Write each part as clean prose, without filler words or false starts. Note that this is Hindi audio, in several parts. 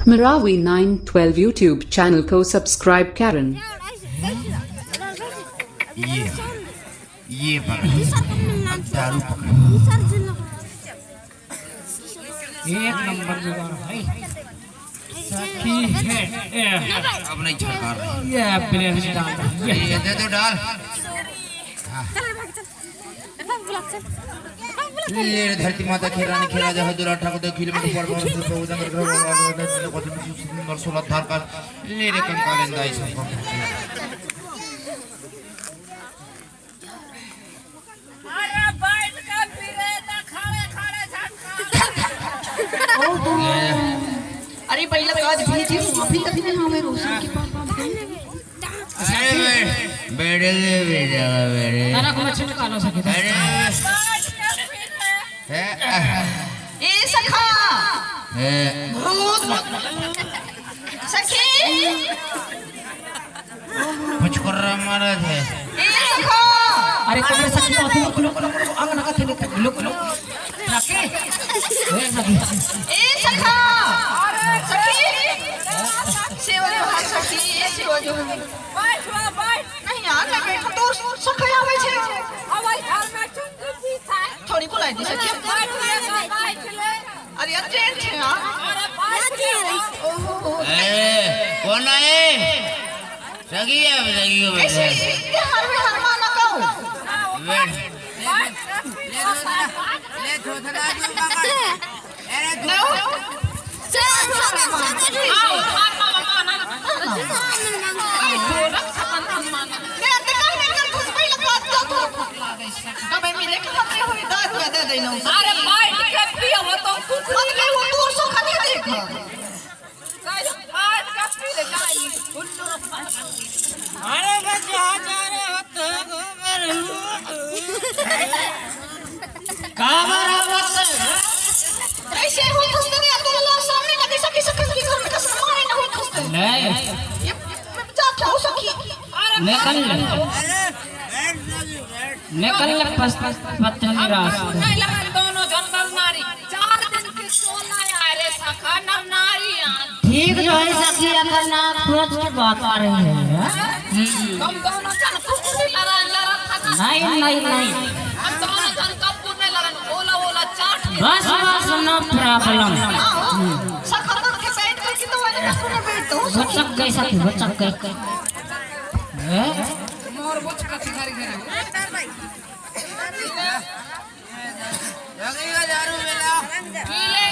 Marawi 912 YouTube चैनल को सब्सक्राइब करें। ये पकड़, दारू पकड़। एक नंबर जुगाड़ भाई सखी है। अब नहीं छड़का रही। ये प्लेन डाल ये दे दो डाल। ये धरती माता खेरानी खेरा जहाँ दूर 18 किलोमीटर पर बहुजन ग्रह सुंदर सोलह धार का ले रे कंकाल इंदाई सब अरे पहिला काज भी थी अभी तक नहीं हमें रोशन के पास बेड़े बेड़े तारा को छिटका लो सके ए सखा बहुत सखी कुछ कर रहा महाराज है ए सखा अरे कमरे सखी तो लो अंगना का थे लो रखे ए सखा सखी सेवा जो हाथ सखी सेवा जो बैठ नहीं यार मैं बैठो तो सखा आवे छे आवे हाल में चुंगी भी था थोड़ी बुलाई दी सखी अरे यार ट्रेन थे यार ओहो कौन है सगी को ऐसे हर में हर माना कहूं ले थोड़ा जो पकड़ नो अरे बैठ के पियो तो कुछ नहीं वो दूर सो खाली देख गाइस बैठ के पी ले जाई अरे बच्चा जा रे होत काबर आवत ऐसे हो खस्ते नहीं तो लोग सामने का कैसा कैसा घर में कसम मारे ना हो खस्ते नहीं ये जा क्या हो सकी निकल पत्नी रास्ता नहीं लगा दोनों जंगल नारी 4 दिन की सोना यारे सखा नर नारी ठीक जो है सखी अगर ना सोच के बात आ रही है हम दोनों जन कुकुर लड़ा था नहीं हम दोनों जन कपूर ने लड़न ओला चाट बस नो प्रॉब्लम सखा तो के बैठ कर तो वाले कपूर ने बैठ तो बचक गई सखी बचक गई मोर बुच का सिखारी करे लगेगा दारू मेला पीले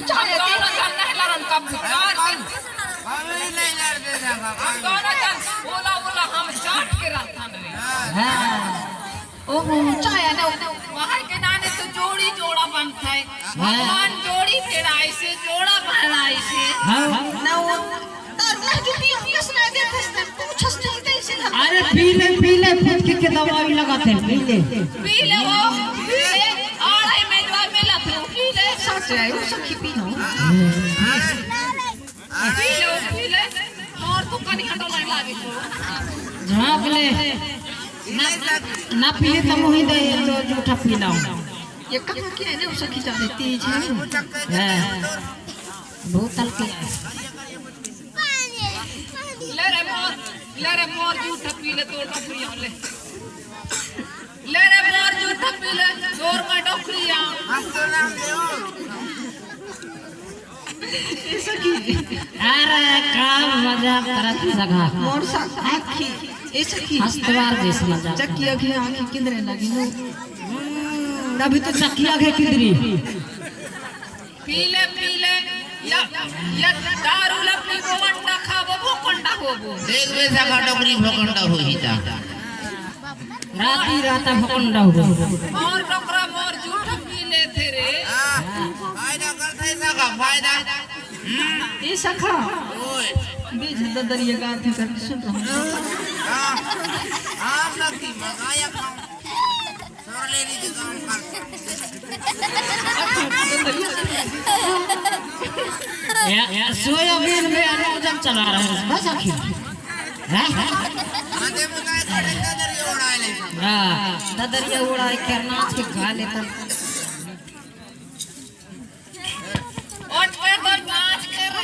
चाय दोनों जन नहीं लड़न कपूर हम नहीं लड़ते जागा हम दोनों जन ओला हम चाट के रहतन रे ओहो चाय ना वहां के नाने तो जोड़ी जोड़ा बनता है भगवान जोड़ी फेराई से जोड़ा बनाई से ना वो दारू ना जो पियो कसना देते हैं पूछस नहीं कैसे अरे पीले फूट के दवाई लगाते हैं पीले वो आड़े में जो मिला था पीले सच है वो सखी पियो पीले और तो कनी हटो नहीं लागे तो झाँक ले ना पिए तो मुही दे तो जूठा पीला ये कहाँ क्या है ना वो सखी जाने तेज है बोतल के ले रे मोर जूठा पीले तो डोकरिया ले रे मोर जूठा पीले जोर में डोकरिया हम तो नाम दो अरे का मजाक करत सगा मोर सा आखी ए सखी हस्तवार जैसा मजाक चकिया के आंखें किंदरे लगी नो अभी तो चकिया के किदरी पीले या दारू लपनी को वंडा खाबो वो कंडा होबो देख वे जागा डोकरी भोकंडा होई ता राता भकंडा हो मोर डोकरा मोर जूठा पीले थे रे फायदा करते जागा फायदा ए सखा ओए बीज ददरिया गार थे कर सुन रहा हां लगती मगाया सर ले ली काम या सोयाबीन में अनुजन चला रहा है बस आखिर मते मुकाय करे दरिया उड़ा ले हां दरिया उड़ा के नाच के गा लेता और पे तो नाच कर